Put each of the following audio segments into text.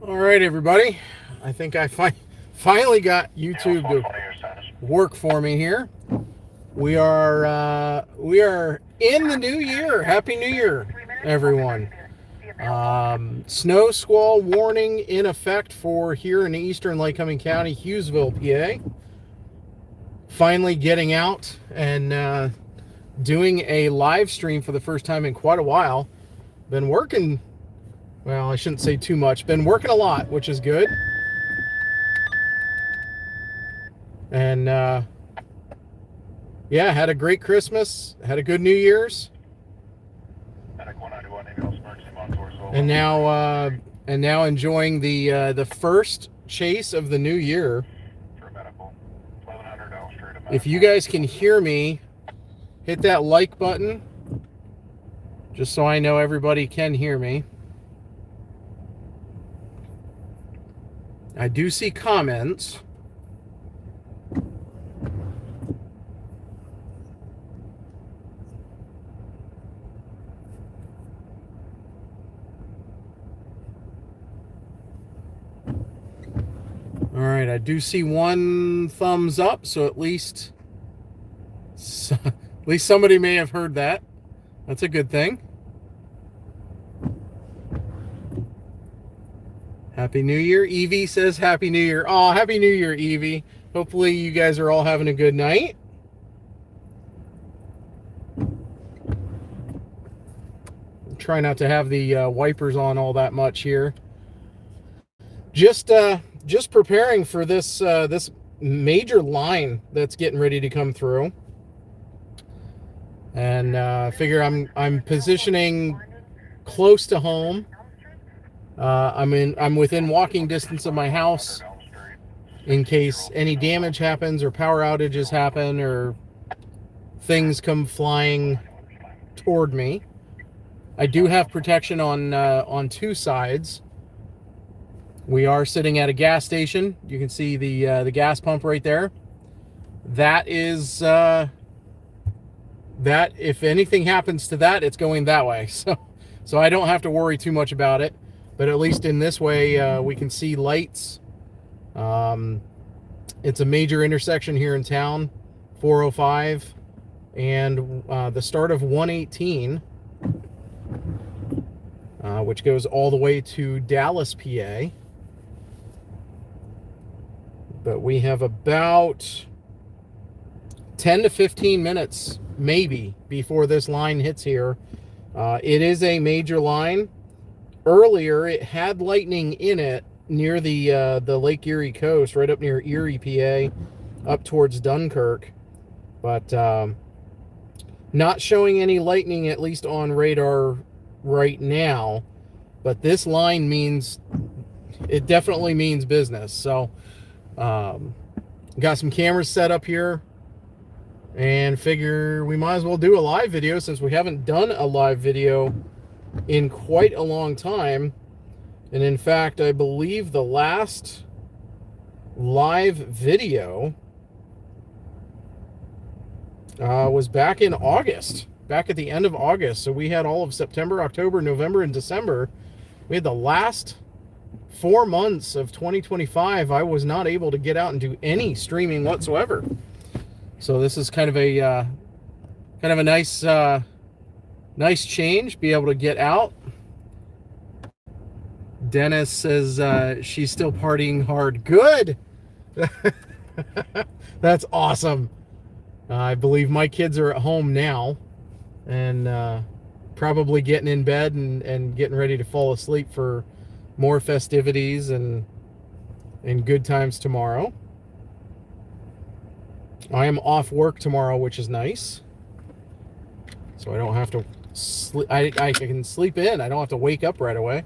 All right, everybody. I think I finally got YouTube to work for me here. We are in the new year. Happy New Year, everyone. Snow squall warning in effect for here in Eastern Lycoming County, Hughesville, PA. Finally getting out and doing a live stream for the first time in quite a while. Been working, well, I shouldn't say too much. Been working a lot, which is good. And yeah, had a great Christmas, had a good New Year's. And now enjoying the first chase of the new year. If you guys can hear me, hit that like button, just so I know everybody can hear me. I do see comments. All right, I do see one thumbs up, so at least somebody may have heard that. That's a good thing. Happy New Year. Evie says Happy New Year. Oh, Happy New Year, Evie. Hopefully you guys are all having a good night. Try not to have the wipers on all that much here. Just preparing for this this major line that's getting ready to come through, and figure I'm positioning close to home. I'm within walking distance of my house in case any damage happens or power outages happen or things come flying toward me. I do have protection on two sides. We are sitting at a gas station. You can see the gas pump right there. That is that if anything happens to that, it's going that way. So I don't have to worry too much about it. But at least in this way, we can see lights. It's a major intersection here in town, 405, and the start of 118, which goes all the way to Dallas, PA. But we have about 10 to 15 minutes, maybe, before this line hits here. It is a major line. Earlier, it had lightning in it near the Lake Erie coast, right up near Erie, PA, up towards Dunkirk. But not showing any lightning, at least on radar right now. But this line means, it definitely means business. So, got some cameras set up here and figure we might as well do a live video since we haven't done a live video in quite a long time. And in fact, I believe the last live video was back in August, back at the end of August. So we had all of September, October, November, and December. We had the last 4 months of 2025. I was not able to get out and do any streaming whatsoever. So this is kind of a nice nice change, be able to get out. Dennis says she's still partying hard. Good. That's awesome. I believe my kids are at home now and probably getting in bed and getting ready to fall asleep for more festivities and good times tomorrow. I am off work tomorrow, which is nice. So I don't have to sleep. I can sleep in. I don't have to wake up right away.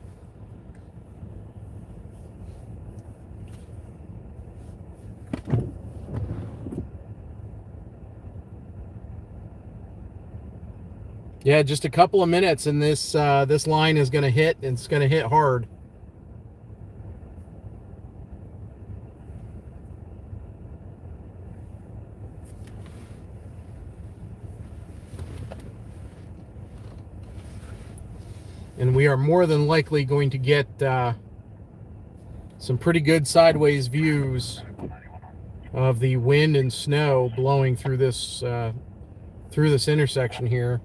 Yeah, just a couple of minutes and this line is going to hit, and it's going to hit hard. And we are more than likely going to get some pretty good sideways views of the wind and snow blowing through this intersection here.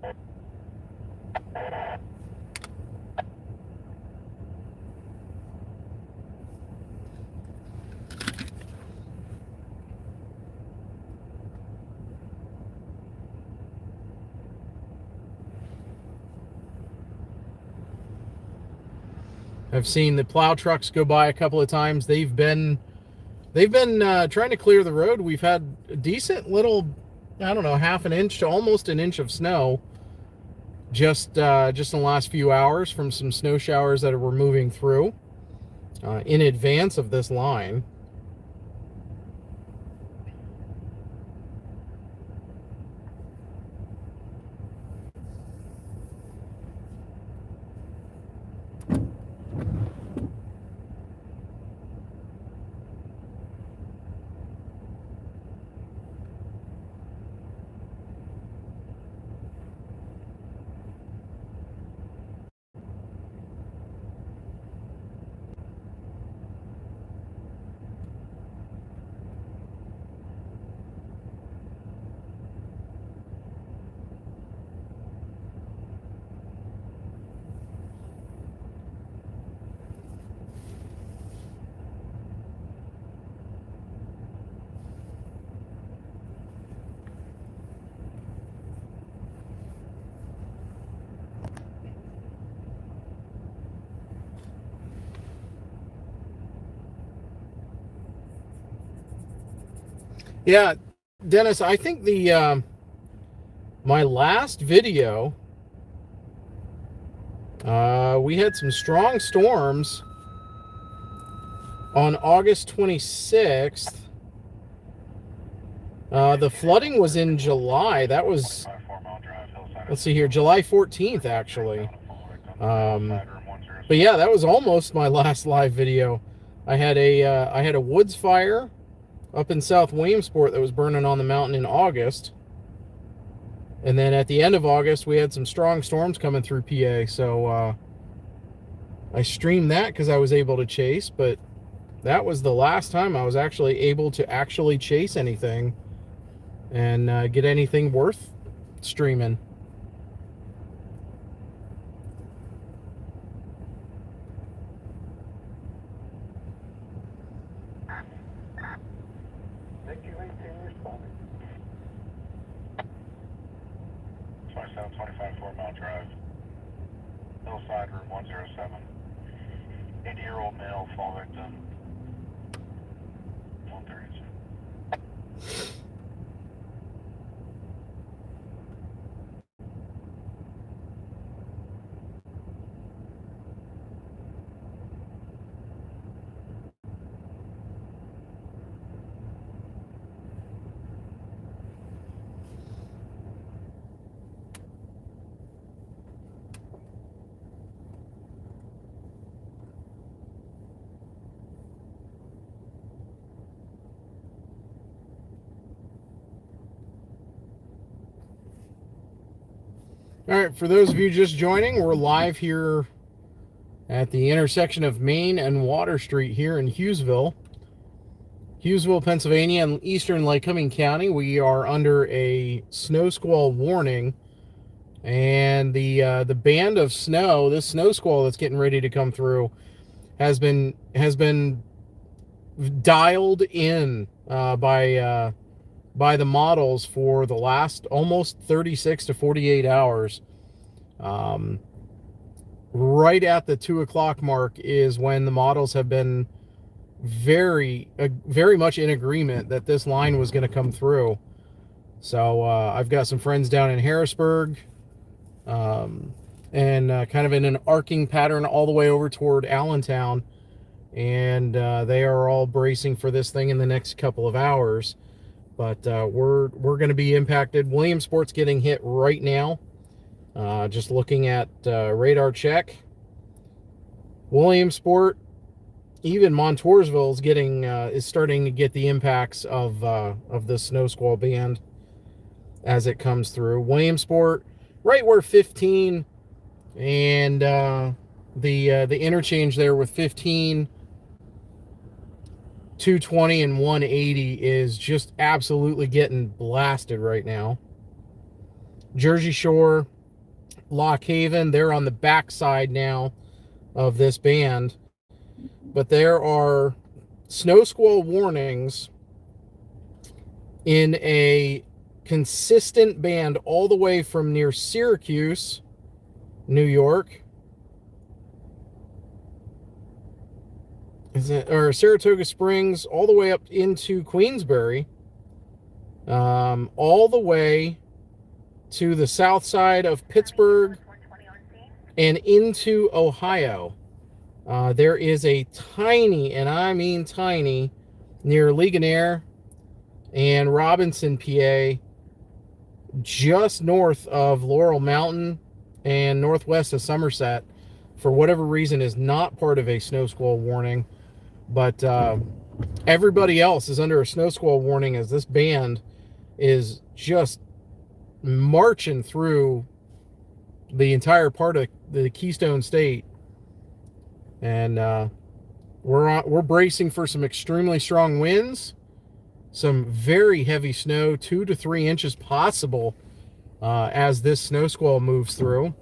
I've seen the plow trucks go by a couple of times. They've been trying to clear the road. We've had a decent little, I don't know, half an inch to almost an inch of snow just in the last few hours from some snow showers that were moving through in advance of this line. Yeah, Dennis, I think the my last video, we had some strong storms on August 26th. The flooding was in July. That was, let's see here, July 14th, actually. But yeah, that was almost my last live video. I had a woods fire up in South Williamsport that was burning on the mountain in August. And then at the end of August, we had some strong storms coming through PA. So I streamed that because I was able to chase, but that was the last time I was actually able to chase anything and get anything worth streaming. Hillside, room 107. 80-year-old male, fall victim. 132. All right, for those of you just joining, we're live here at the intersection of Main and Water Street here in Hughesville, Pennsylvania, and Eastern Lycoming County. We are under a snow squall warning, and the band of snow, this snow squall that's getting ready to come through, has been dialed in by the models for the last almost 36 to 48 hours. Right at the 2 o'clock mark is when the models have been very much in agreement that this line was going to come through. So I've got some friends down in Harrisburg, and kind of in an arcing pattern all the way over toward Allentown, and they are all bracing for this thing in the next couple of hours. But we're going to be impacted. Williamsport's getting hit right now. Just looking at radar check, Williamsport, even Montoursville is starting to get the impacts of the snow squall band as it comes through. Williamsport, right where 15 and the interchange there with 15 220 and 180 is just absolutely getting blasted right now. Jersey Shore, Lock Haven, they're on the backside now of this band. But there are snow squall warnings in a consistent band all the way from near Syracuse, New York, or Saratoga Springs, all the way up into Queensbury, all the way to the south side of Pittsburgh and into Ohio. There is a tiny, and I mean tiny, near Ligonier and Robinson, PA, just north of Laurel Mountain and northwest of Somerset, for whatever reason is not part of a snow squall warning. But everybody else is under a snow squall warning, as this band is just marching through the entire part of the Keystone State. And we're bracing for some extremely strong winds, some very heavy snow, 2 to 3 inches possible, as this snow squall moves through.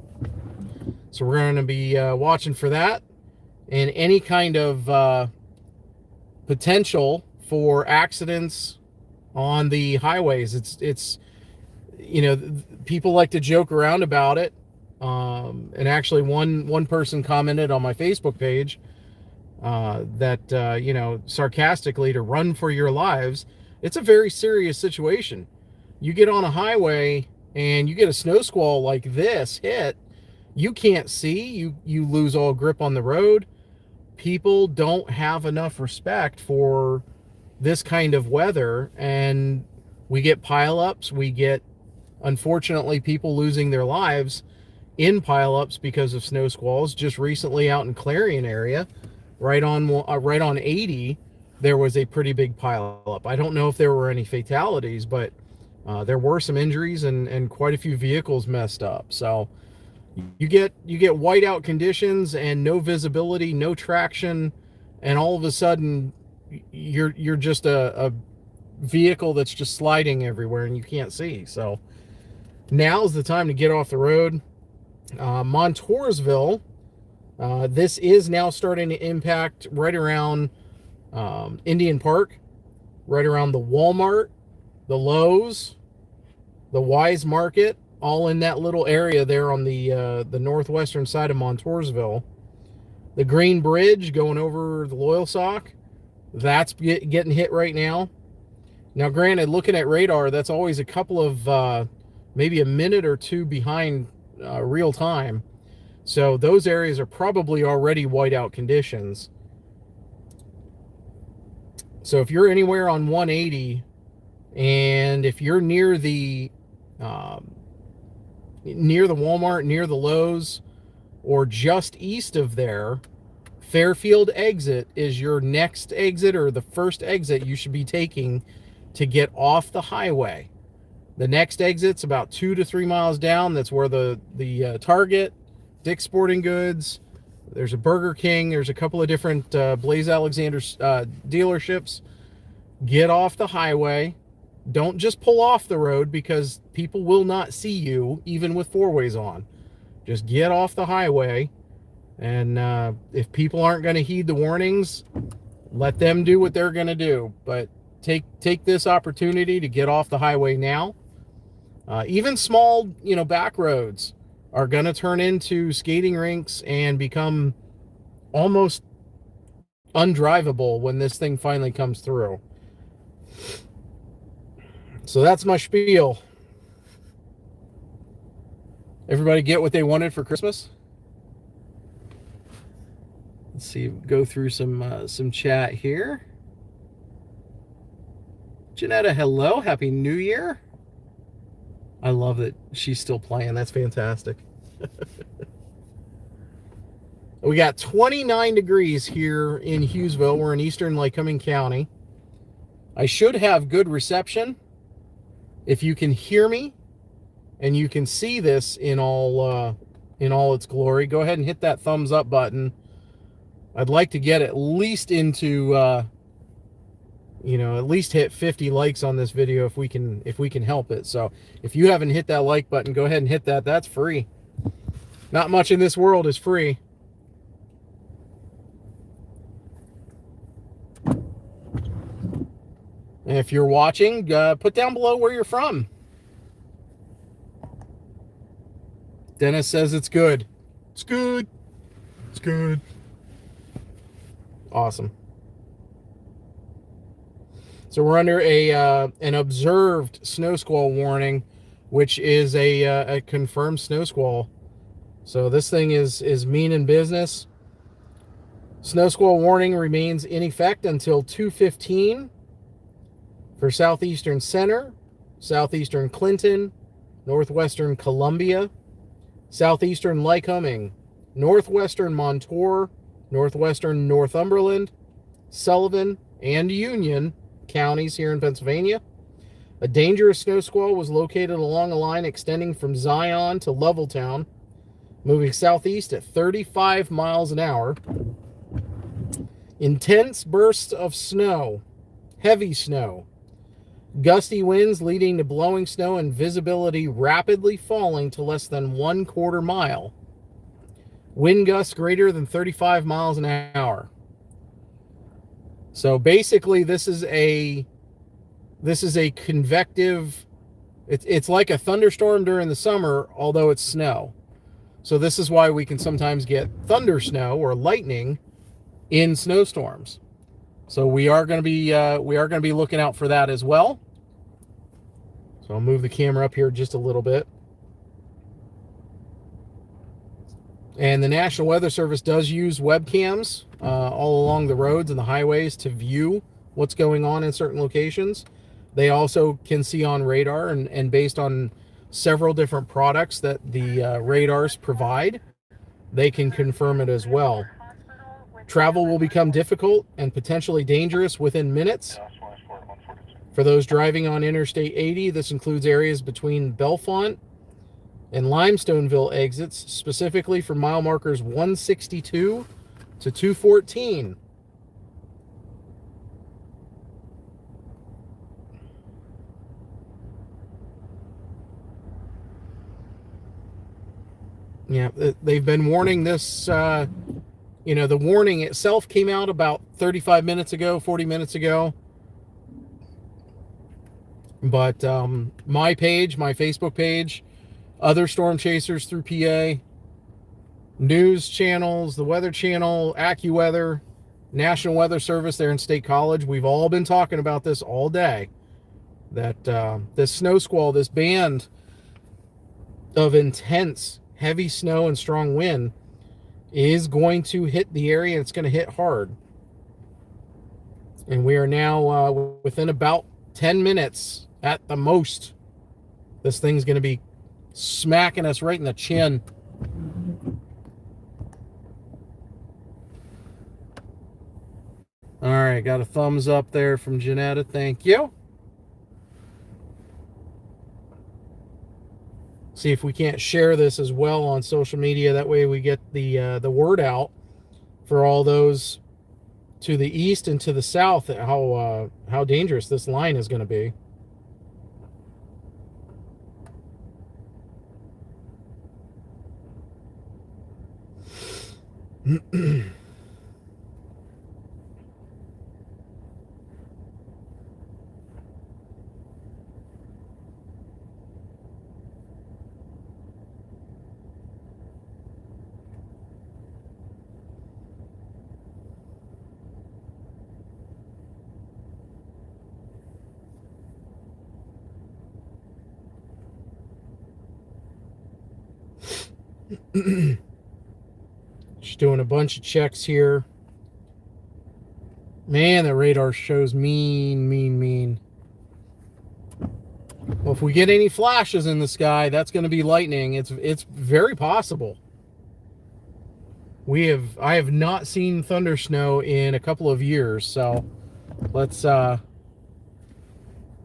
So we're going to be watching for that, and any kind of potential for accidents on the highways. It's you know, people like to joke around about it. And actually one person commented on my Facebook page that, you know, sarcastically, to run for your lives. It's a very serious situation. You get on a highway and you get a snow squall like this hit, you can't see, you lose all grip on the road. People don't have enough respect for this kind of weather, and we get pileups. We get, unfortunately, people losing their lives in pileups because of snow squalls. Just recently out in Clarion area, right on 80, there was a pretty big pileup. I don't know if there were any fatalities, but there were some injuries and quite a few vehicles messed up. So you get whiteout conditions and no visibility, no traction, and all of a sudden you're just a vehicle that's just sliding everywhere and you can't see. So now's the time to get off the road. Montoursville, this is now starting to impact right around Indian Park, right around the Walmart, the Lowe's, the Wise Market, all in that little area there on the northwestern side of Montoursville. The Green Bridge going over the Loyalsock, that's getting hit right now. Now, granted, looking at radar, that's always a couple of maybe a minute or two behind real time. So those areas are probably already whiteout conditions. So if you're anywhere on 180, and if you're near the Walmart, near the Lowe's, or just east of there, Fairfield exit is your next exit, or the first exit you should be taking to get off the highway. The next exit's about 2 to 3 miles down. That's where the Target, Dick's Sporting Goods, there's a Burger King, there's a couple of different Blaze Alexander dealerships. Get off the highway. Don't just pull off the road, because people will not see you even with four-ways on. Just get off the highway, and if people aren't going to heed the warnings, let them do what they're going to do. But take this opportunity to get off the highway now. Even small, back roads are going to turn into skating rinks and become almost undrivable when this thing finally comes through. So that's my spiel. Everybody get what they wanted for Christmas? Let's see, go through some chat here. Janetta, hello, happy New Year. I love that she's still playing. That's fantastic. We got 29 degrees here in Hughesville. We're in Eastern Lycoming County. I should have good reception. If you can hear me and you can see this in all its glory, go ahead and hit that thumbs up button. I'd like to get at least into you know, at least hit 50 likes on this video if we can help it. So if you haven't hit that like button, go ahead and hit that. That's free. Not much in this world is free. And if you're watching, put down below where you're from. Dennis says it's good. It's good. It's good. Awesome. So we're under an observed snow squall warning, which is a confirmed snow squall. So this thing is mean in business. Snow squall warning remains in effect until 2:15 for southeastern Center, southeastern Clinton, northwestern Columbia, southeastern Lycoming, northwestern Montour, northwestern Northumberland, Sullivan, and Union counties here in Pennsylvania. A dangerous snow squall was located along a line extending from Zion to Lovelltown, moving southeast at 35 miles an hour. Intense bursts of snow, heavy snow, gusty winds leading to blowing snow and visibility rapidly falling to less than 1/4 mile. Wind gusts greater than 35 miles an hour. So basically this is a convective, it's like a thunderstorm during the summer, although it's snow. So this is why we can sometimes get thunder snow or lightning in snowstorms. So we are going to be looking out for that as well. So I'll move the camera up here just a little bit. And the National Weather Service does use webcams all along the roads and the highways to view what's going on in certain locations. They also can see on radar, and based on several different products that the radars provide, they can confirm it as well. Travel will become difficult and potentially dangerous within minutes. For those driving on Interstate 80, this includes areas between Bellefonte and Limestoneville exits, specifically for mile markers 162 to 214. Yeah, they've been warning this, you know, the warning itself came out about 35 minutes ago, 40 minutes ago. But my page, my Facebook page, other storm chasers through PA, news channels, the Weather Channel, AccuWeather, National Weather Service there in State College, we've all been talking about this all day. That this snow squall, this band of intense, heavy snow and strong wind is going to hit the area, and it's going to hit hard. And we are now within about 10 minutes at the most. This thing's going to be smacking us right in the chin. All right, got a thumbs up there from Janetta. Thank you. See if we can't share this as well on social media. That way we get the word out for all those to the east and to the south, how dangerous this line is going to be. Just doing a bunch of checks here. Man, the radar shows mean. Well, if we get any flashes in the sky, that's going to be lightning. It's very possible. I have not seen thunder snow in a couple of years, so let's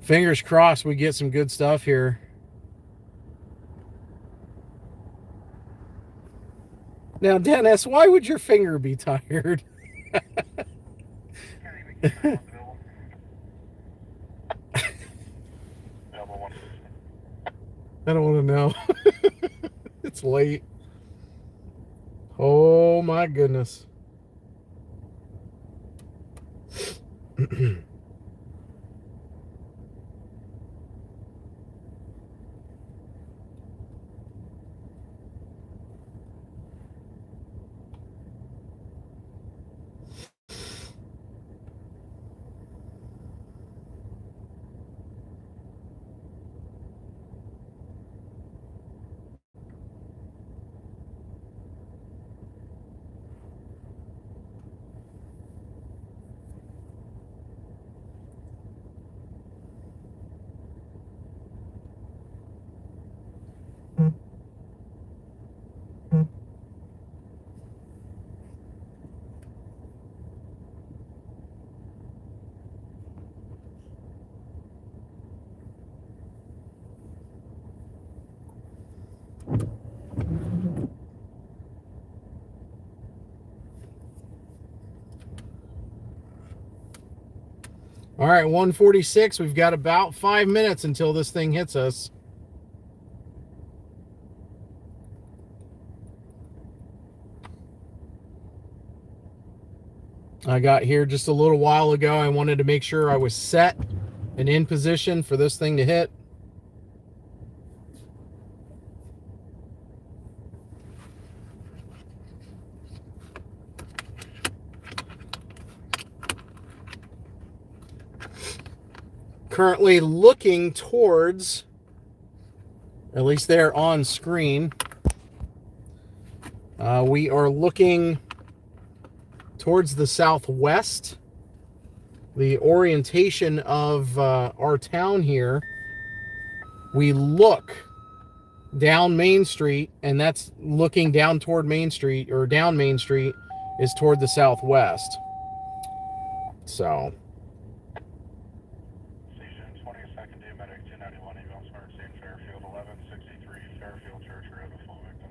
fingers crossed we get some good stuff here. Now, Dennis, why would your finger be tired? I don't want to know. It's late. Oh my goodness. All right, 146. We've got about 5 minutes until this thing hits us. I got here just a little while ago. I wanted to make sure I was set and in position for this thing to hit. Currently looking towards, at least there on screen, we are looking towards the southwest. The orientation of our town here, we look down Main Street, and that's looking down toward Main Street, or down Main Street is toward the southwest. So Station 22nd Day Medic 291 email smart scene Fairfield 1163 Fairfield Church Road of Fall Victim.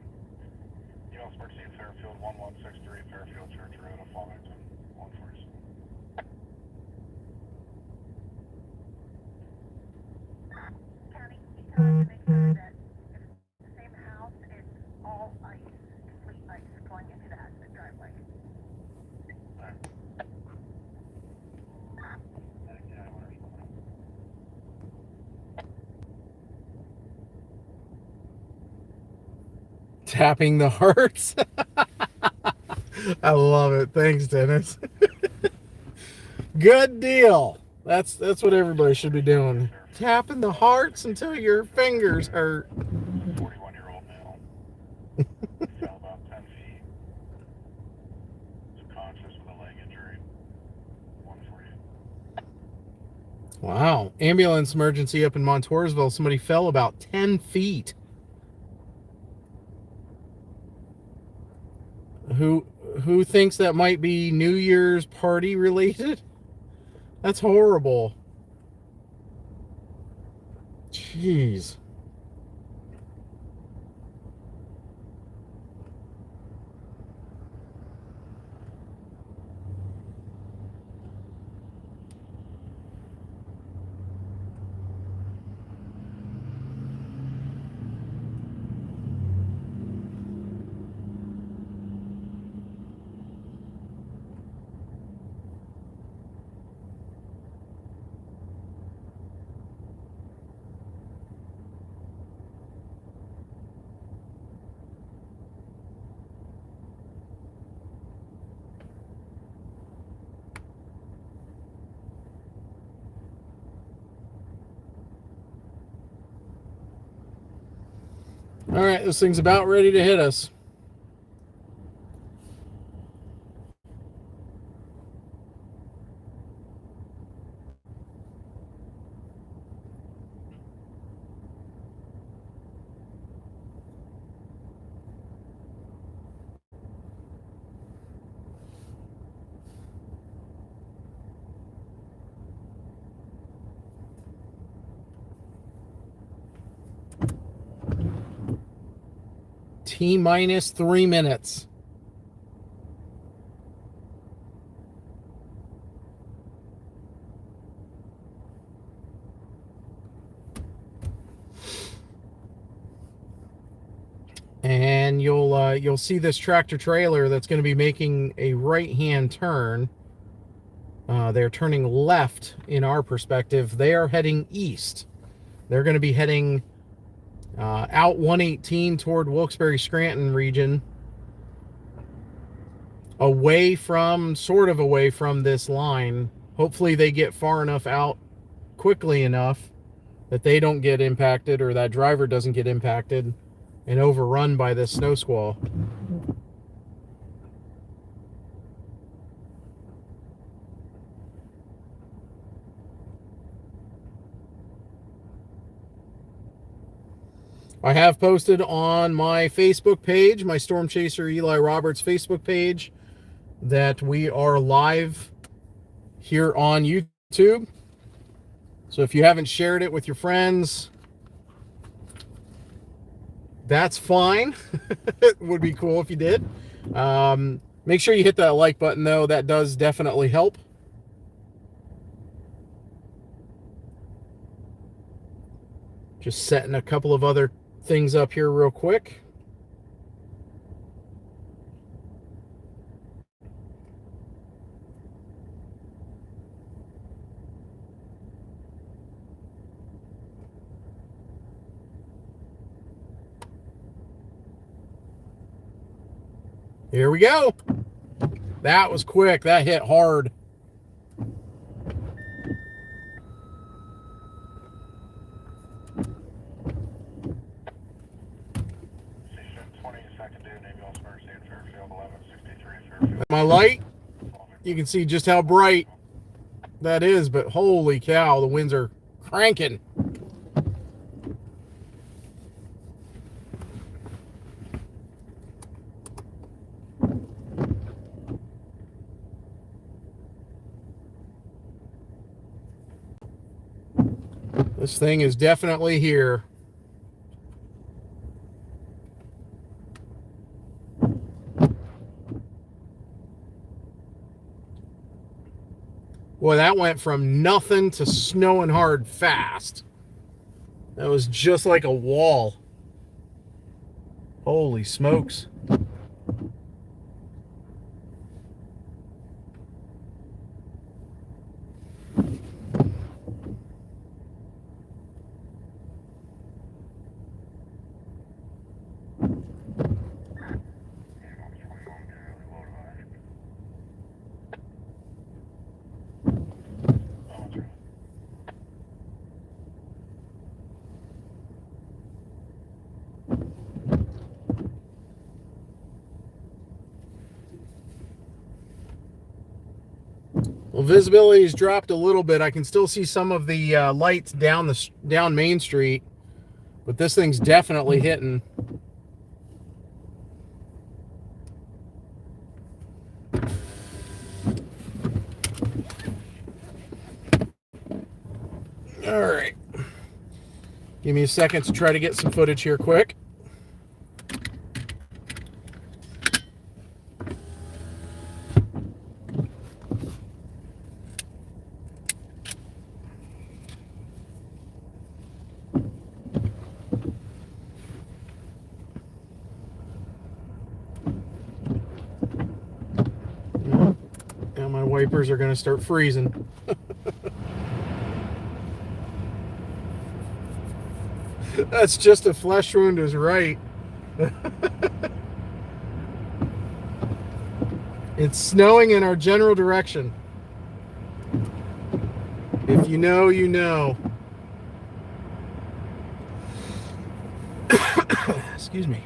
Email smart scene Fairfield 1163 Fairfield Church Road of Fall Victim 147. County, you tell us to make sure that if it's the same house, it's all ice, complete ice going into that driveway. tapping the hearts. I love it. Thanks, Dennis. Good deal. That's what everybody should be doing. Tapping the hearts until your fingers hurt. 41-year-old male. Fell about 10 feet. Was conscious with a leg injury. 148. Wow. Ambulance emergency up in Montoursville. Somebody fell about 10 feet. Who thinks that might be New Year's party related? That's horrible. Jeez. All right, this thing's about ready to hit us. T-minus 3 minutes. and you'll see this tractor trailer that's going to be making a right-hand turn. They're turning left in our perspective. They are heading east. They're going to be heading out 118 toward Wilkes-Barre-Scranton region, away from this line. Hopefully they get far enough out quickly enough that they don't get impacted, or that driver doesn't get impacted and overrun by this snow squall. I have posted on my Facebook page, my Storm Chaser Eli Roberts Facebook page, that we are live here on YouTube. So if you haven't shared it with your friends, that's fine. It would be cool if you did. Make sure you hit that like button, though. That does definitely help. Just setting a couple of other things up here real quick. Here we go. That was quick. That hit hard. My light, you can see just how bright that is, but holy cow, the winds are cranking. This thing is definitely here. Boy, that went from nothing to snowing hard fast. That was just like a wall. Holy smokes. Well, visibility's dropped a little bit. I can still see some of the lights down Main Street, but this thing's definitely hitting. All right. Give me a second to try to get some footage here quick. My wipers are going to start freezing. That's just a flesh wound is right. It's snowing in our general direction. If you know, you know. Excuse me.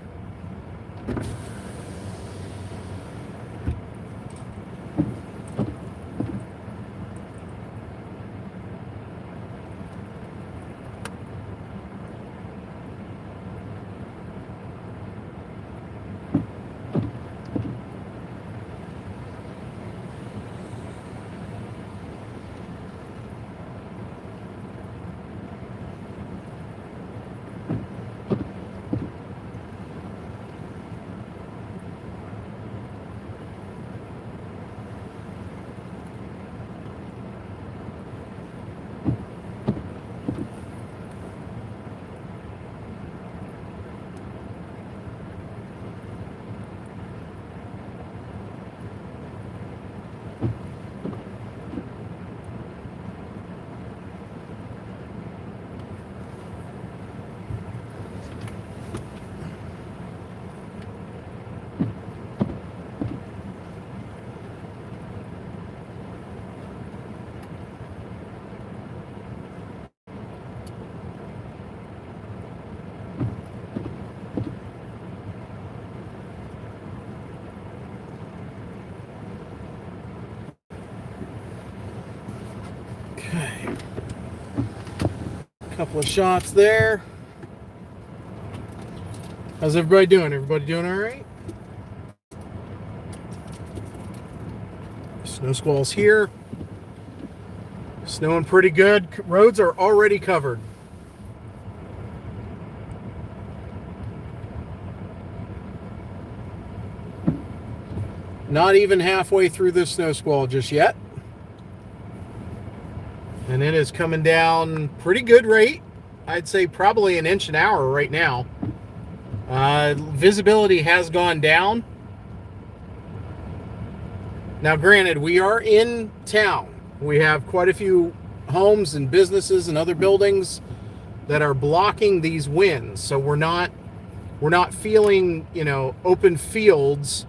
Okay. Couple of shots there. How's everybody doing? Everybody doing all right? Snow squalls here. Snowing pretty good. Roads are already covered. Not even halfway through this snow squall just yet. And it is coming down pretty good rate. I'd say probably an inch an hour right now. Visibility has gone down. Now, granted, we are in town. We have quite a few homes and businesses and other buildings that are blocking these winds. So we're not feeling, you know, open fields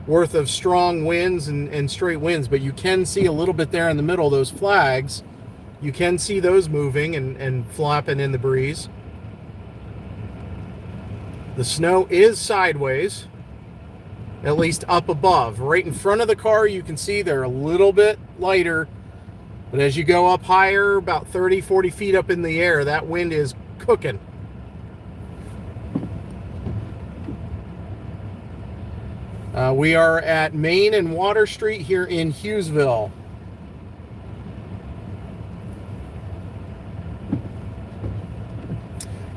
worth of strong winds and straight winds, but you can see a little bit there in the middle, those flags. You can see those moving and flapping in the breeze. The snow is sideways, at least up above. Right in front of the car, you can see they're a little bit lighter, but as you go up higher, about 30, 40 feet up in the air, that wind is cooking. We are at Main and Water Street here in Hughesville.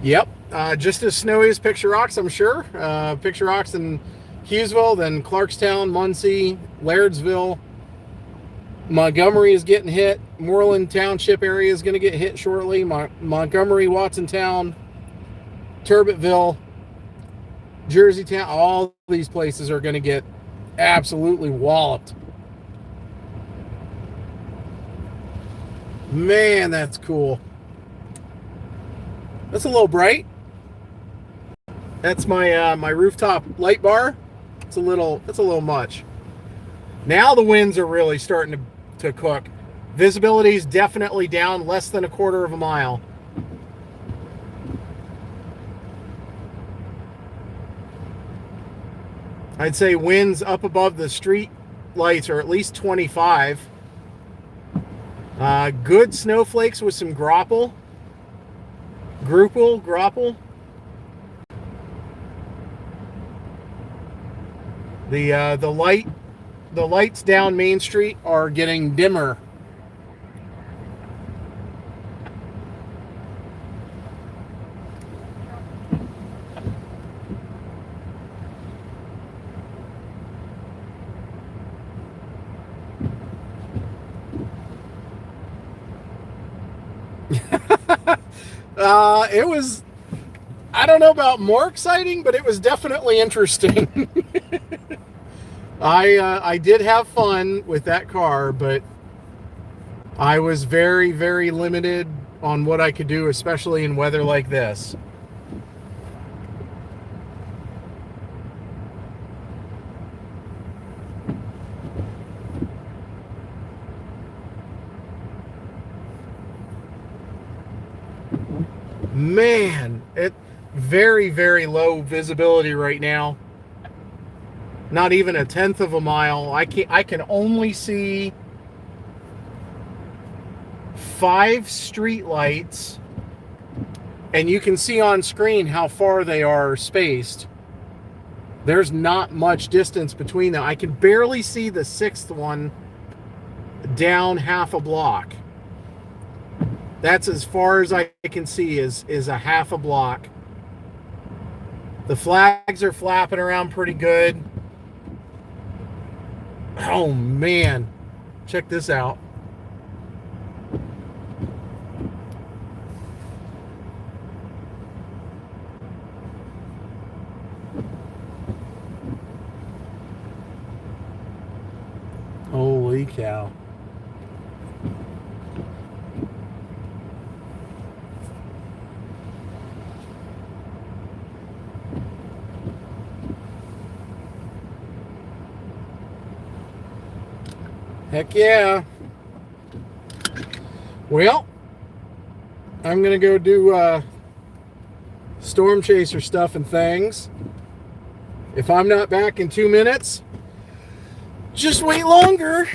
Yep, just as snowy as Picture Rocks, I'm sure. Picture Rocks in Hughesville, then Clarkstown, Muncie, Lairdsville. Montgomery is getting hit. Moreland Township area is going to get hit shortly. Montgomery, Watsontown, Turbotville, Jerseytown, all these places are going to get absolutely walloped. Man, that's cool. That's a little bright. That's my my rooftop light bar. It's a little much. Now the winds are really starting to cook. Visibility is definitely down less than 1/4 mile. I'd say winds up above the street lights are at least 25. Good snowflakes with some grapple. Grapple. The lights down Main Street are getting dimmer. It was, I don't know about more exciting, but it was definitely interesting. I did have fun with that car, but I was very, very limited on what I could do, especially in weather like this. Man, it very, very low visibility right now. Not even 1/10 mile. I can only see 5 street lights, and you can see on screen how far they are spaced. There's not much distance between them. I can barely see the 6th one down half a block. That's as far as I can see is a half a block. The flags are flapping around pretty good. Oh man, check this out. Holy cow. Heck yeah. Well, I'm going to go do Storm Chaser stuff and things. If I'm not back in 2 minutes, just wait longer.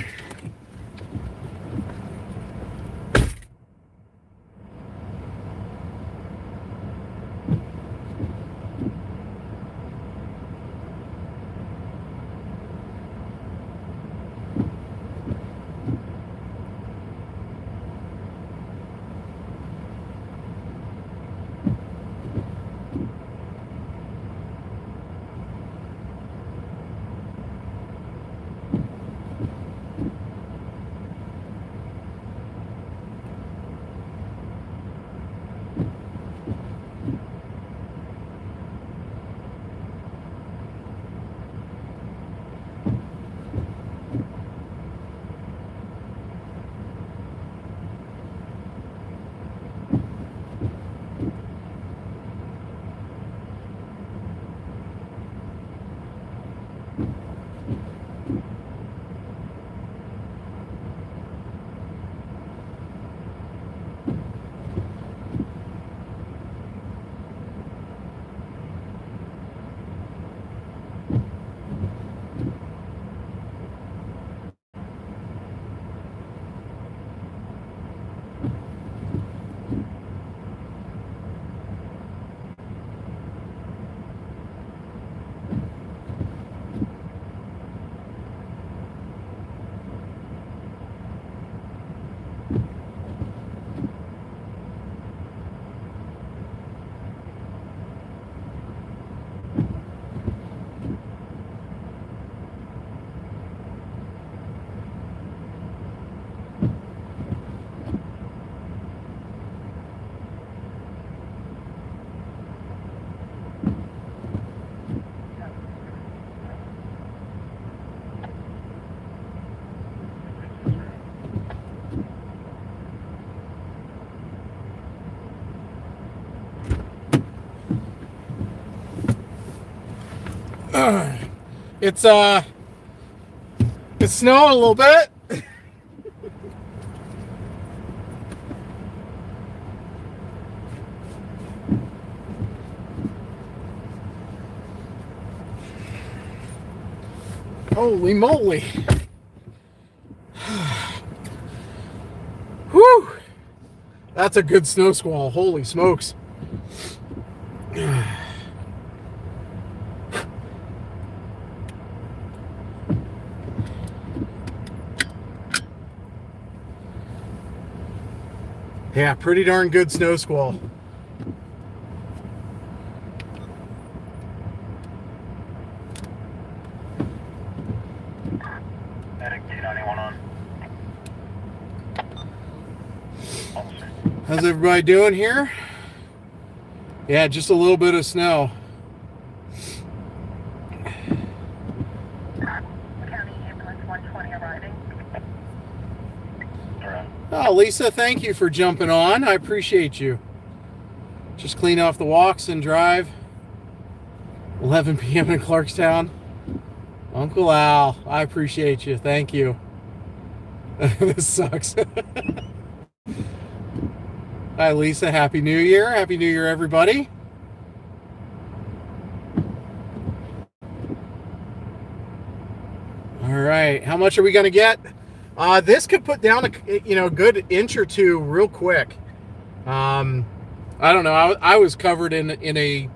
It's snowing a little bit. Holy moly. Whew. That's a good snow squall. Holy smokes. Yeah, pretty darn good snow squall. Medic T91 on. How's everybody doing here? Yeah, just a little bit of snow. County ambulance 120 arriving. Oh, Lisa, thank you for jumping on. I appreciate you. Just clean off the walks and drive. 11 p.m. in Clarkstown. Uncle Al, I appreciate you. Thank you. This sucks. Hi, Lisa. Happy New Year. Happy New Year, everybody. All right. How much are we going to get? This could put down a good inch or two real quick. I don't know. I was covered in a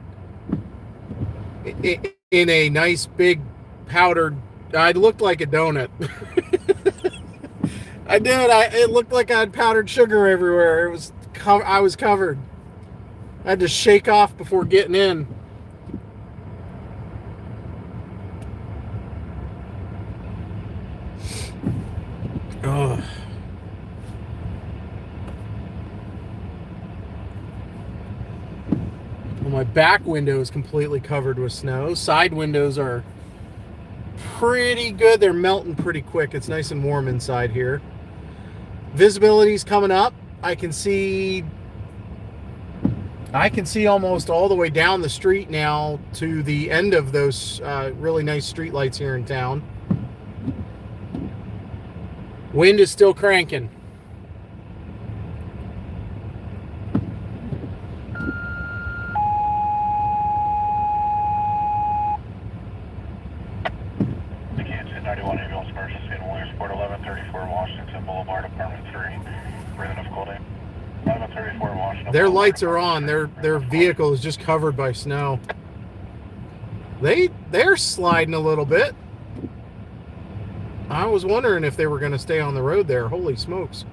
nice big powdered. I looked like a donut. I did. It looked like I had powdered sugar everywhere. I was covered. I had to shake off before getting in. Oh. Well, my back window is completely covered with snow. Side windows are pretty good. They're melting pretty quick. It's nice and warm inside here. Visibility's coming up. I can see almost all the way down the street now to the end of those really nice street lights here in town. Wind is still cranking. Canon T7i ambulance emergency in Williamsport, 1134 Washington Boulevard, apartment 3. Breathing of cold air. 1134 Washington. Their lights are on. Their vehicle is just covered by snow. They're sliding a little bit. I was wondering if they were going to stay on the road there. Holy smokes.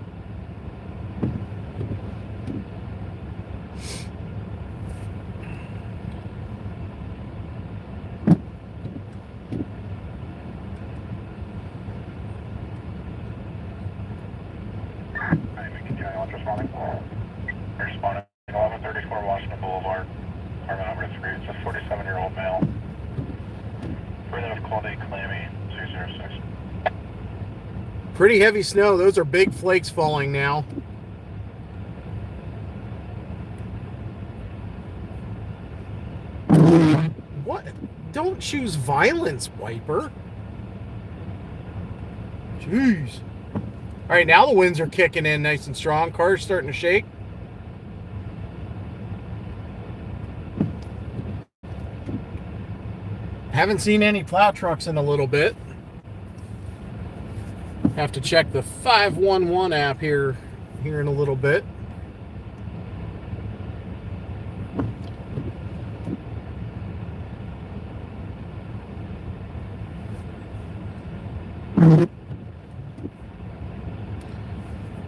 Responding 1134 Washington Boulevard, apartment number 3. It's a 47-year-old male. Breathing of cold, clammy, 206. Pretty heavy snow. Those are big flakes falling now. What? Don't choose violence, Wiper. Jeez. All right, now the winds are kicking in nice and strong. Car's starting to shake. Haven't seen any plow trucks in a little bit. Have to check the 511 app here in a little bit.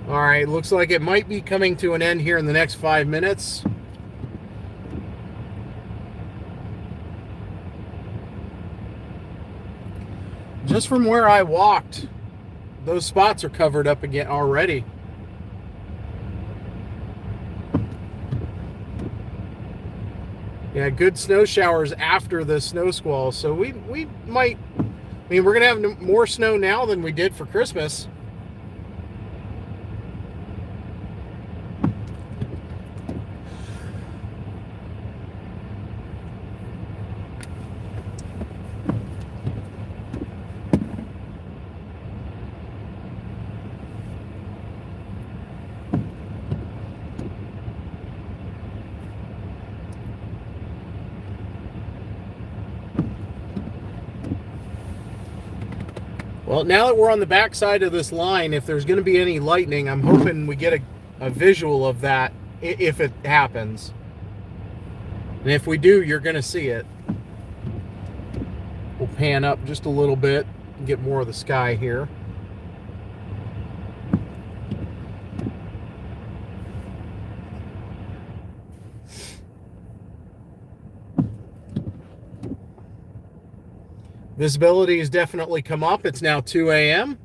All right, looks like it might be coming to an end here in the next 5 minutes. Just from where I walked, those spots are covered up again already. Yeah, good snow showers after the snow squall. So we might, I mean, we're going to have more snow now than we did for Christmas. Well, now that we're on the back side of this line, if there's going to be any lightning, I'm hoping we get a visual of that if it happens. And if we do, you're going to see it. We'll pan up just a little bit and get more of the sky here. Visibility has definitely come up. It's now 2 a.m.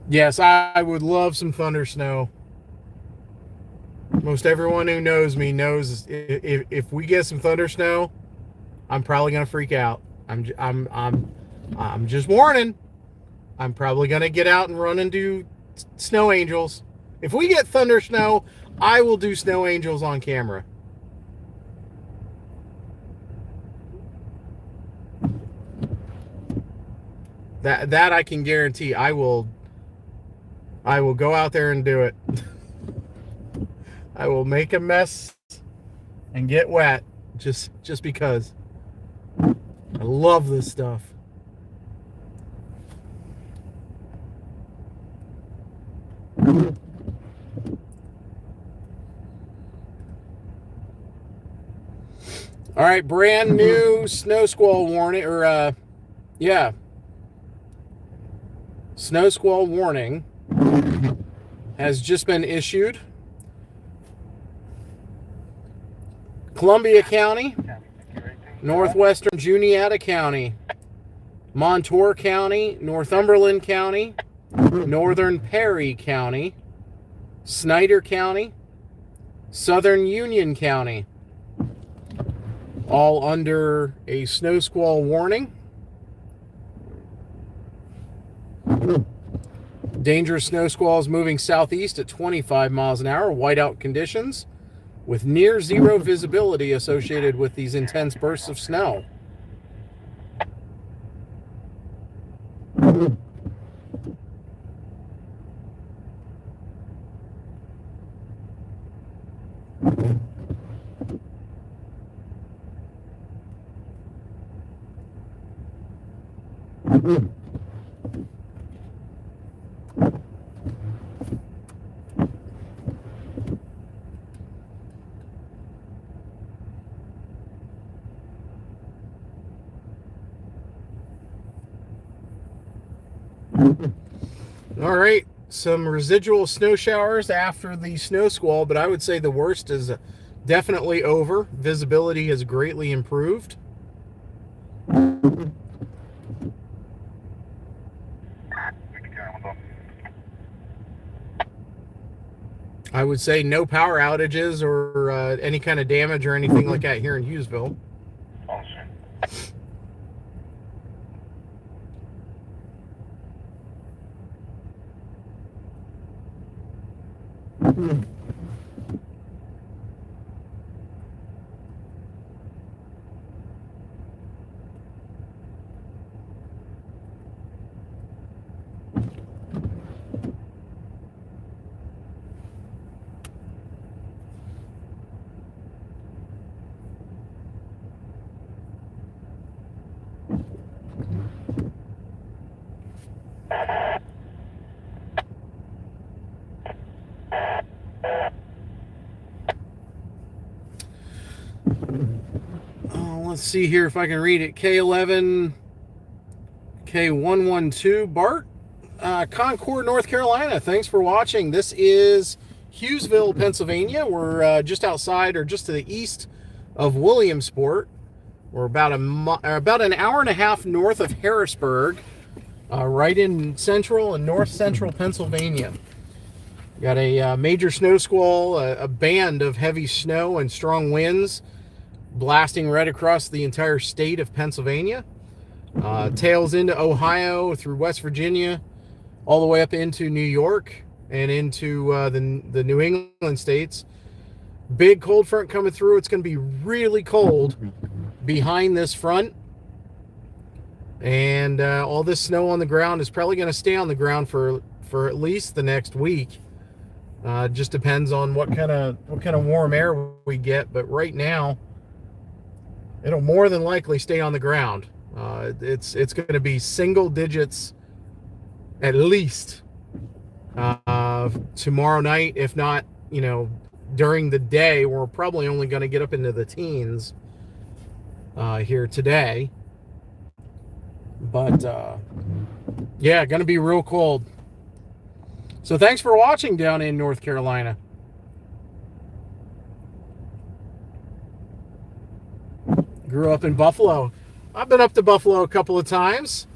Yes, I would love some thunder snow. Most everyone who knows me knows if we get some thunder snow, I'm probably gonna freak out. I'm just warning. I'm probably gonna get out and run and do snow angels. If we get thunder snow, I will do snow angels on camera. That I can guarantee. I will go out there and do it. I will make a mess and get wet just because. I love this stuff. All right, brand new snow squall warning, or yeah, snow squall warning has just been issued. Columbia County, northwestern Juniata County, Montour County, Northumberland County, northern Perry County, Snyder County, southern Union County, all under a snow squall warning. Dangerous snow squalls moving southeast at 25 miles an hour, whiteout conditions with near zero visibility associated with these intense bursts of snow. All right, some residual snow showers after the snow squall, but I would say the worst is definitely over. Visibility has greatly improved. I would say no power outages or any kind of damage or anything like that here in Hughesville. Let's see here if I can read it. K11, K112, Bart, Concord, North Carolina. Thanks for watching. This is Hughesville, Pennsylvania. We're just outside or just to the east of Williamsport. We're about an hour and a half north of Harrisburg, right in central and north central Pennsylvania. Got a major snow squall, a band of heavy snow and strong winds blasting right across the entire state of Pennsylvania. Tails into Ohio, through West Virginia, all the way up into New York and into the New England states. big cold front coming through. It's going to be really cold behind this front. And all this snow on the ground is probably going to stay on the ground for at least the next week. Just depends on what kind of warm air we get. But right now, it'll more than likely stay on the ground. It's going to be single digits at least tomorrow night. If not, during the day, we're probably only going to get up into the teens here today. But yeah, going to be real cold. So thanks for watching down in North Carolina. Grew up in Buffalo. I've been up to Buffalo a couple of times.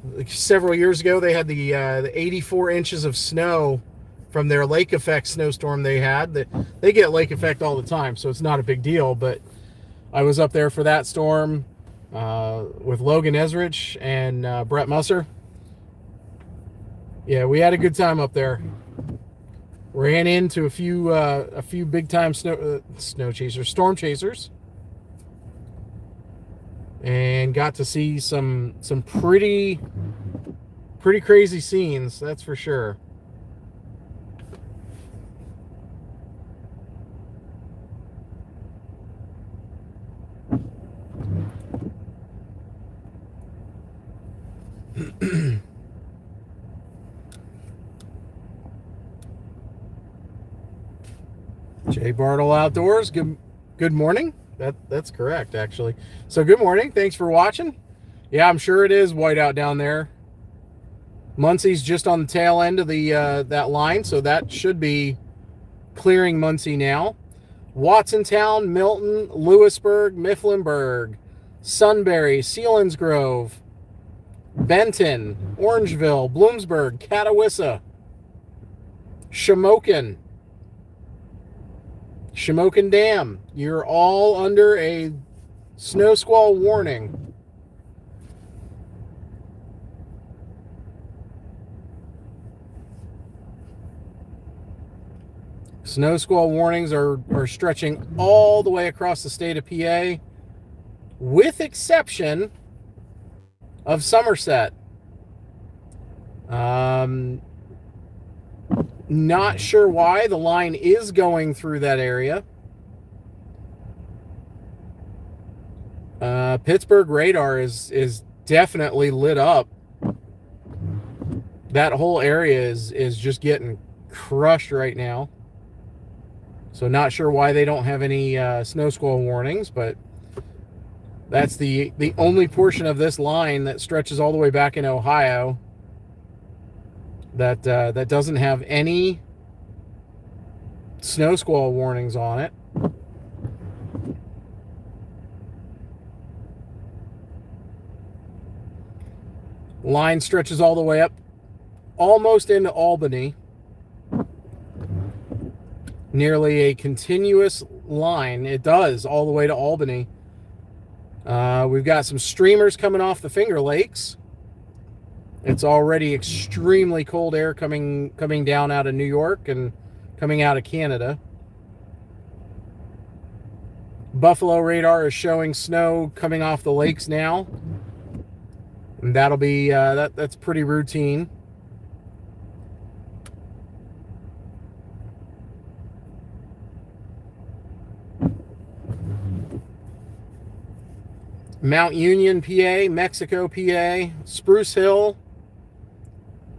Like several years ago, they had the 84 inches of snow from their lake effect snowstorm they had. They get lake effect all the time, so it's not a big deal. But I was up there for that storm with Logan Ezrich and Brett Musser. Yeah, we had a good time up there. Ran into a few big time storm chasers, and got to see some pretty crazy scenes, that's for sure. Jay Bartle Outdoors, good morning. That's correct, actually. So good morning, thanks for watching. Yeah, I'm sure it is white out down there. Muncie's just on the tail end of the that line, so that should be clearing Muncie now. Watsontown, Milton, Lewisburg, Mifflinburg, Sunbury, Selinsgrove, Benton, Orangeville, Bloomsburg, Catawissa, Shamokin Dam. You're all under a snow squall warning. Snow squall warnings are stretching all the way across the state of PA, with exception of Somerset. Not sure why. The line is going through that area. Pittsburgh radar is definitely lit up. That whole area is just getting crushed right now. So not sure why they don't have any snow squall warnings, but that's the only portion of this line that stretches all the way back in Ohio that doesn't have any snow squall warnings on it. Line stretches all the way up almost into Albany. Nearly a continuous line. It does all the way to Albany. We've got some streamers coming off the Finger Lakes. It's already extremely cold air coming down out of New York and coming out of Canada. Buffalo radar is showing snow coming off the lakes now. And that'll be that's pretty routine. Mount Union, PA, Mexico, PA, Spruce Hill,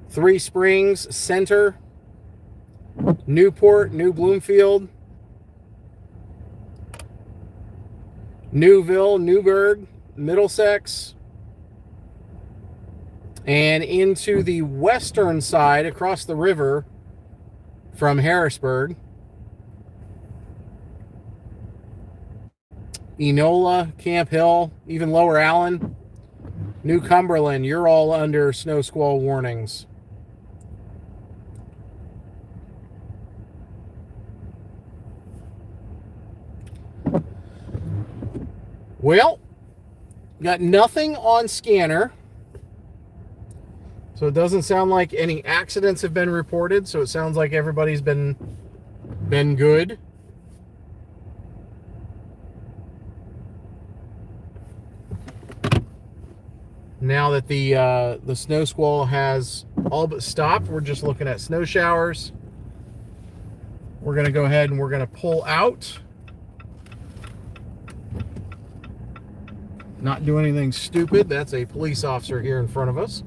Three Springs, Center, Newport, New Bloomfield, Newville, Newburgh, Middlesex, and into the western side across the river from Harrisburg. Enola, Camp Hill, even Lower Allen, New Cumberland, you're all under snow squall warnings. Well, got nothing on scanner. So it doesn't sound like any accidents have been reported. So it sounds like everybody's been good. Now that the snow squall has all but stopped, we're just looking at snow showers. We're going to go ahead and we're going to pull out. Not do anything stupid. That's a police officer here in front of us.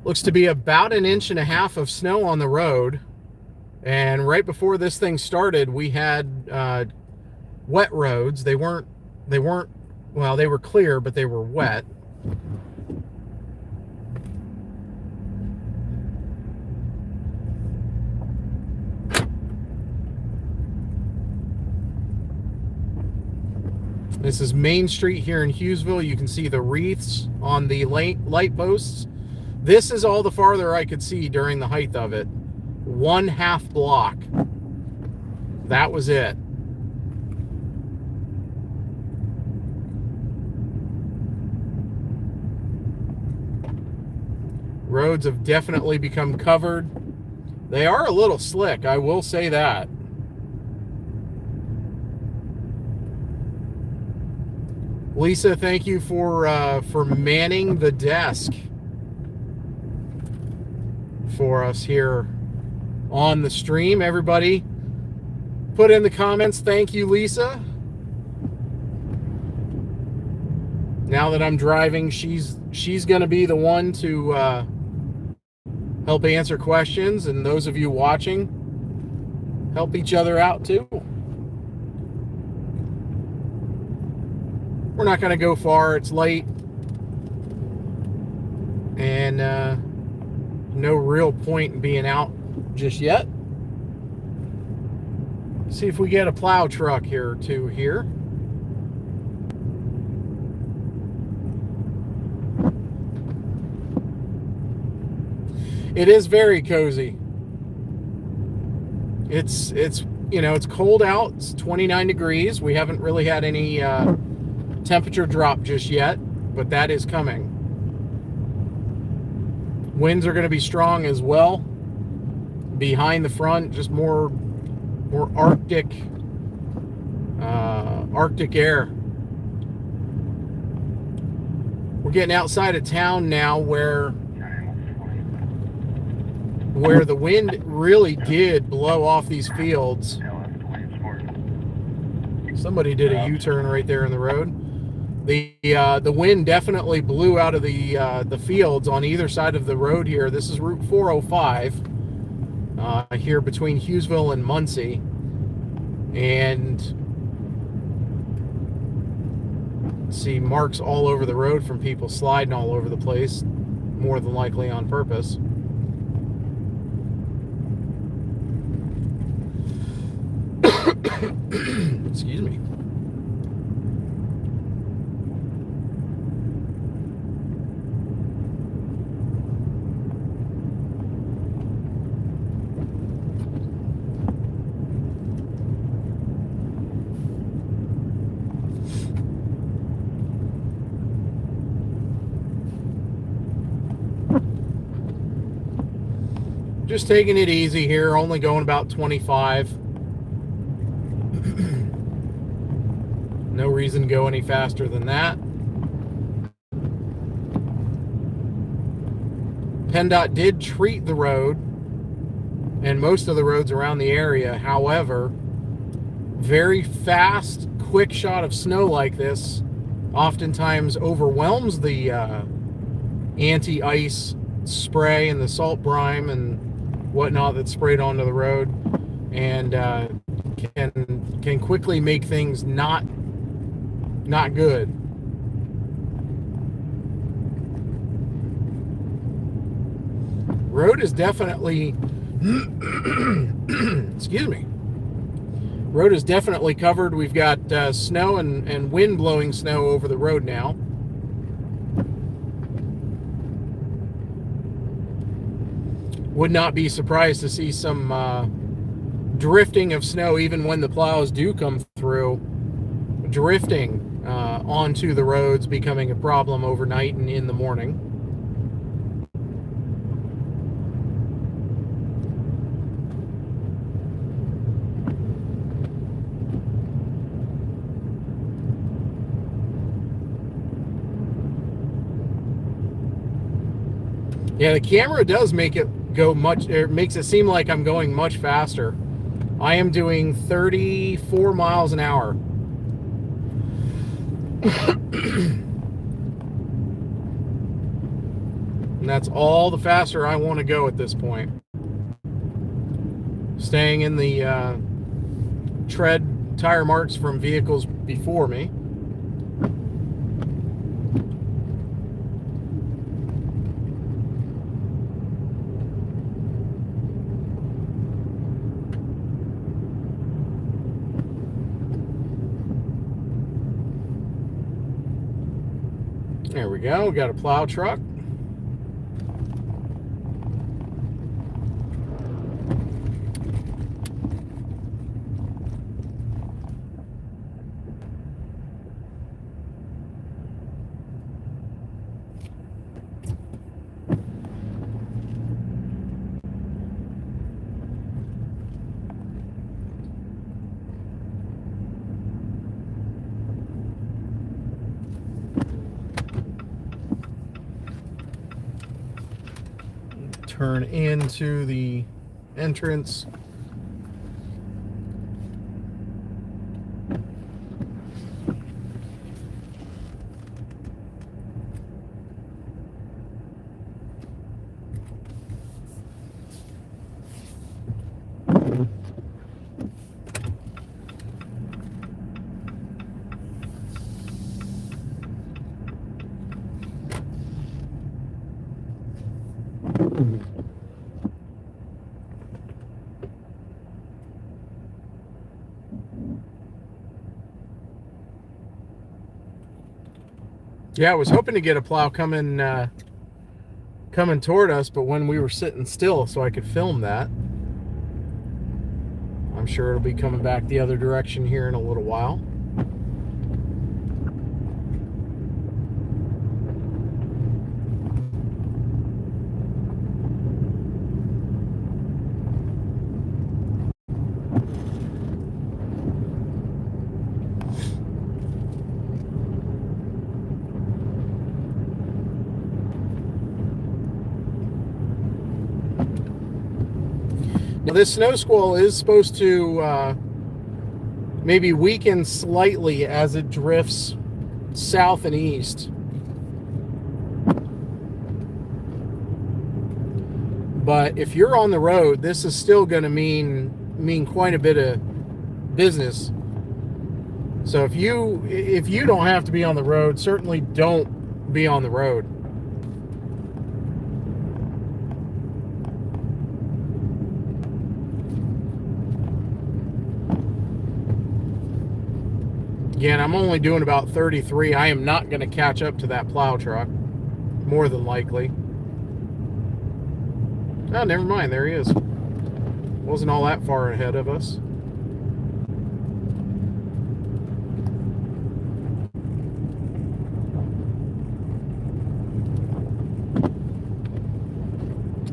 Looks to be about 1.5 inches of snow on the road. And right before this thing started, we had wet roads. They weren't, well, they were clear, but they were wet. This is Main Street here in Hughesville. You can see the wreaths on the light posts. This is all the farther I could see during the height of it. 1/2 block. That was it. Roads have definitely become covered. They are a little slick, I will say that. Lisa, thank you for manning the desk for us here on the stream. Everybody, put in the comments, thank you, Lisa. Now that I'm driving, she's going to be the one to help answer questions, and those of you watching, help each other out too. We're not going to go far. It's late, and no real point in being out just yet. See if we get a plow truck here or two here. It is very cozy. It's you know, it's cold out. It's 29 degrees. We haven't really had any temperature drop just yet, but that is coming. Winds are going to be strong as well. Behind the front, just more Arctic air. We're getting outside of town now where the wind really did blow off these fields. Somebody did a U-turn right there in the road. The wind definitely blew out of the fields on either side of the road here. This is Route 405 here between Hughesville and Muncie, and see marks all over the road from people sliding all over the place, more than likely on purpose. Excuse me. Just taking it easy here, only going about 25. No reason to go any faster than that. PennDOT did treat the road and most of the roads around the area. However, very fast, quick shot of snow like this oftentimes overwhelms the anti-ice spray and the salt brine and whatnot that's sprayed onto the road, and can quickly make things not good. Road is definitely excuse me. Road is definitely covered. We've got snow and wind blowing snow over the road now. Would not be surprised to see some drifting of snow even when the plows do come through. Drifting onto the roads becoming a problem overnight and in the morning. Yeah, the camera does make it go much, it makes it seem like I'm going much faster. I am doing 34 miles an hour. And that's all the faster I want to go at this point. Staying in the tread tire marks from vehicles before me. There we go. We got a plow truck. Turn into the entrance. Yeah, I was hoping to get a plow coming toward us, but when we were sitting still so I could film that. I'm sure it'll be coming back the other direction here in a little while. Now, this snow squall is supposed to maybe weaken slightly as it drifts south and east. But if you're on the road, this is still going to mean quite a bit of business. So if you don't have to be on the road, certainly don't be on the road. Again, I'm only doing about 33. I am not going to catch up to that plow truck, more than likely. Oh, never mind. There he is. Wasn't all that far ahead of us.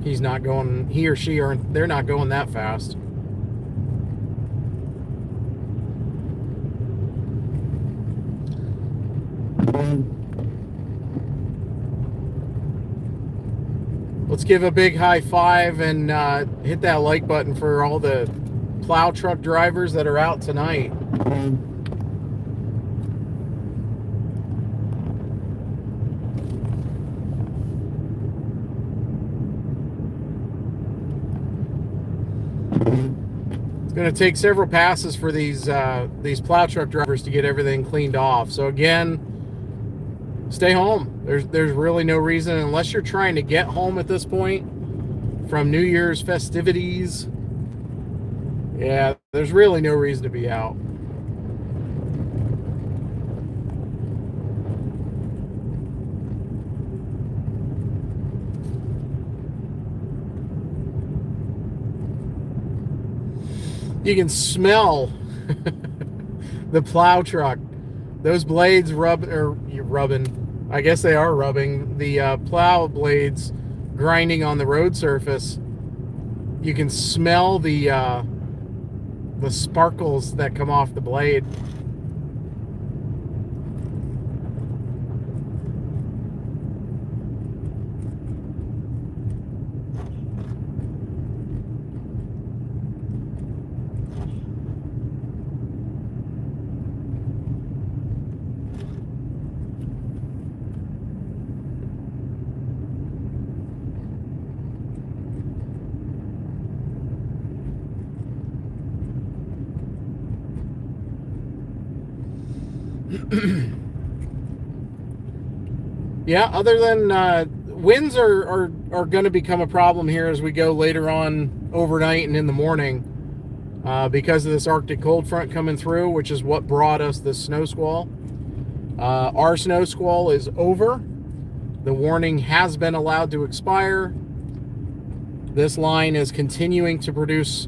He's not going, he or she aren't, they're not going that fast. Let's give a big high five and hit that like button for all the plow truck drivers that are out tonight. It's going to take several passes for these plow truck drivers to get everything cleaned off. So again, stay home. There's really no reason, unless you're trying to get home at this point from New Year's festivities. Yeah, there's really no reason to be out. You can smell the plow truck. Those blades rubbing. I guess they are rubbing. The plow blades grinding on the road surface. You can smell the sparkles that come off the blade. Yeah, other than winds are going to become a problem here as we go later on overnight and in the morning because of this Arctic cold front coming through, which is what brought us this snow squall. Our snow squall is over. The warning has been allowed to expire. This line is continuing to produce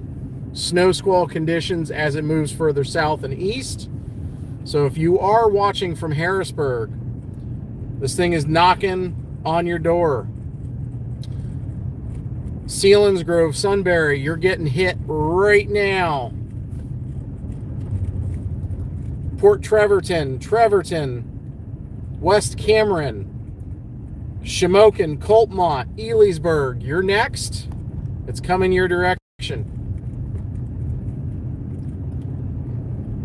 snow squall conditions as it moves further south and east. So if you are watching from Harrisburg, this thing is knocking on your door. Selinsgrove, Sunbury, you're getting hit right now. Port Trevorton, West Cameron, Shamokin, Coltmont, Elysburg, you're next. It's coming your direction.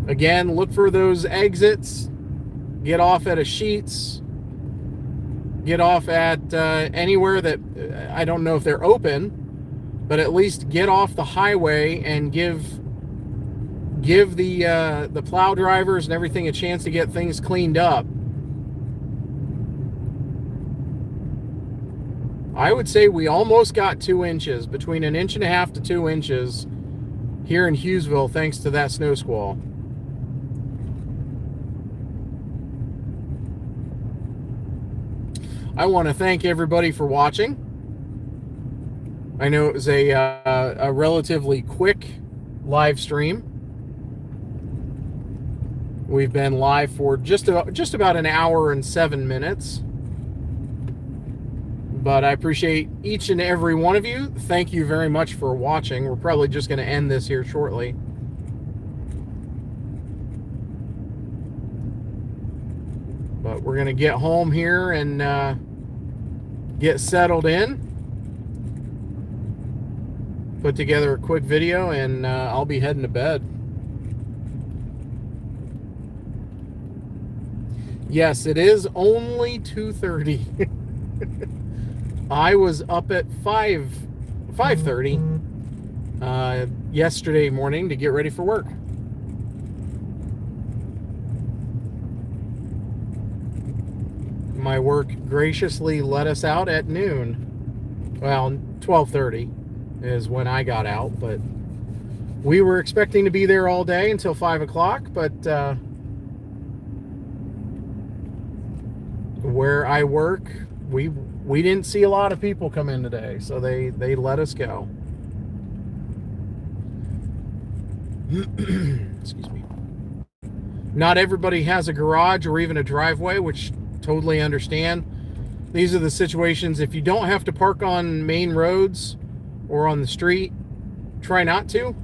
Again, look for those exits. Get off at a Sheets. Get off at anywhere that, I don't know if they're open, but at least get off the highway and give the plow drivers and everything a chance to get things cleaned up. I would say we almost got 2 inches, between 1.5 inches to 2 inches here in Hughesville, thanks to that snow squall. I want to thank everybody for watching. I know it was a relatively quick live stream. We've been live for just about 1 hour and 7 minutes. But I appreciate each and every one of you. Thank you very much for watching. We're probably just going to end this here shortly. But we're going to get home here and get settled in. Put together a quick video, and I'll be heading to bed. Yes, it is only 2:30. I was up at 5:30 yesterday morning to get ready for work. My work graciously let us out at noon. Well, 12:30 is when I got out, but we were expecting to be there all day until 5 o'clock, but where I work, we didn't see a lot of people come in today, so they let us go. Excuse me. Not everybody has a garage or even a driveway, which totally understand. These are the situations, if you don't have to park on main roads or on the street, try not to.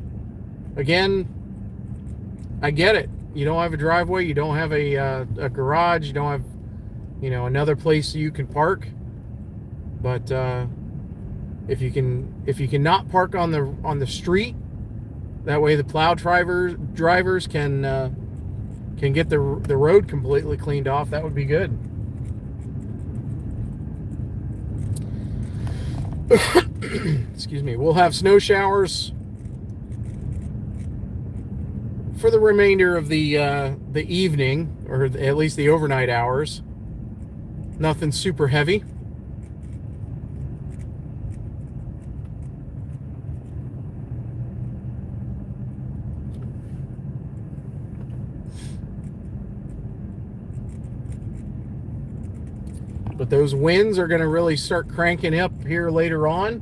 Again, I get it. You don't have a driveway, you don't have a garage, you don't have, you know, another place you can park. But if you can not park on the street, that way the plow drivers can get the road completely cleaned off. That would be good. Excuse me. We'll have snow showers for the remainder of the evening, or at least the overnight hours. Nothing super heavy. But those winds are going to really start cranking up here later on.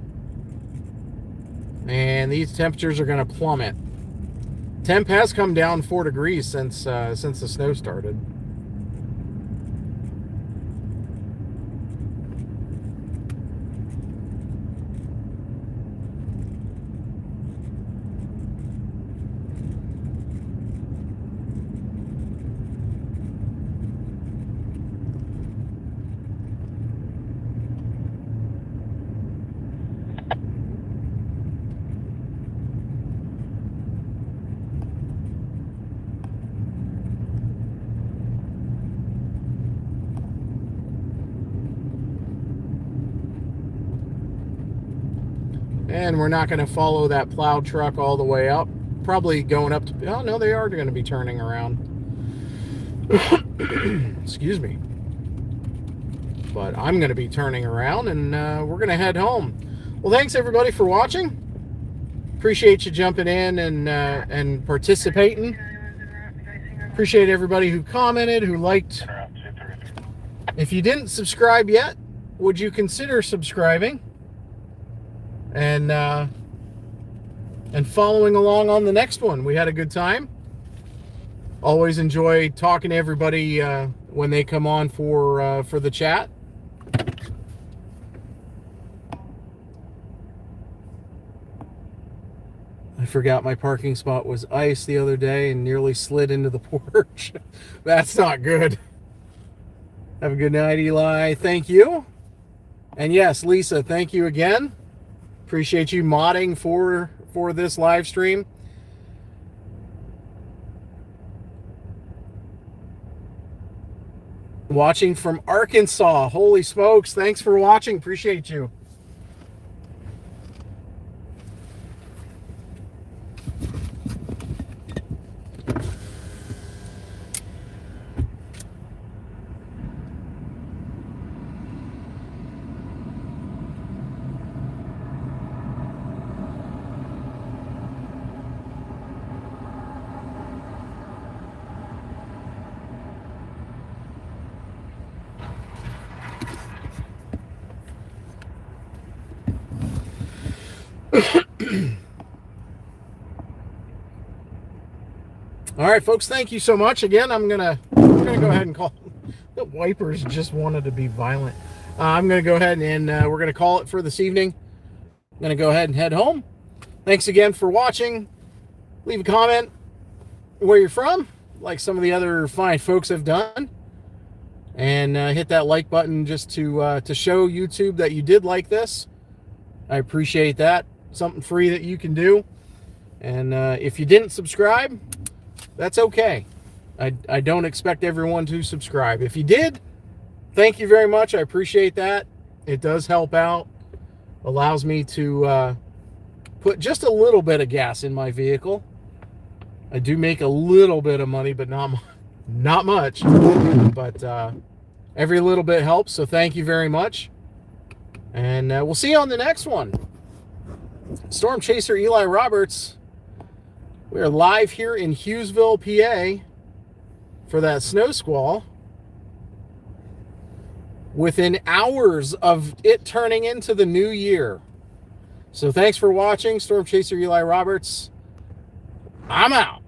And these temperatures are going to plummet. Temp has come down 4 degrees since the snow started. And we're not going to follow that plow truck all the way up. Probably going up to... Oh, no, they are going to be turning around. Excuse me. But I'm going to be turning around, and we're going to head home. Well, thanks everybody for watching. Appreciate you jumping in and participating. Appreciate everybody who commented, who liked. If you didn't subscribe yet, would you consider subscribing and following along on the next one? We had a good time. Always enjoy talking to everybody when they come on for the chat. I forgot my parking spot was ice the other day and nearly slid into the porch. That's not good. Have a good night, Eli. Thank you. And yes, Lisa, thank you again. Appreciate you modding for this live stream. Watching from Arkansas. Holy smokes. Thanks for watching. Appreciate you. All right, folks, thank you so much. Again, we're gonna go ahead and call. The wipers just wanted to be violent. I'm gonna go ahead and we're gonna call it for this evening. I'm gonna go ahead and head home. Thanks again for watching. Leave a comment where you're from, like some of the other fine folks have done, and hit that like button just to show YouTube that you did like this. I appreciate that. Something free that you can do. And if you didn't subscribe, that's okay. I don't expect everyone to subscribe. If you did, thank you very much. I appreciate that. It does help out. Allows me to put just a little bit of gas in my vehicle. I do make a little bit of money, but not much. But every little bit helps, so thank you very much. And we'll see you on the next one. Storm Chaser Eli Roberts. We are live here in Hughesville, PA for that snow squall. Within hours of it turning into the new year. So thanks for watching. Storm Chaser Eli Roberts. I'm out.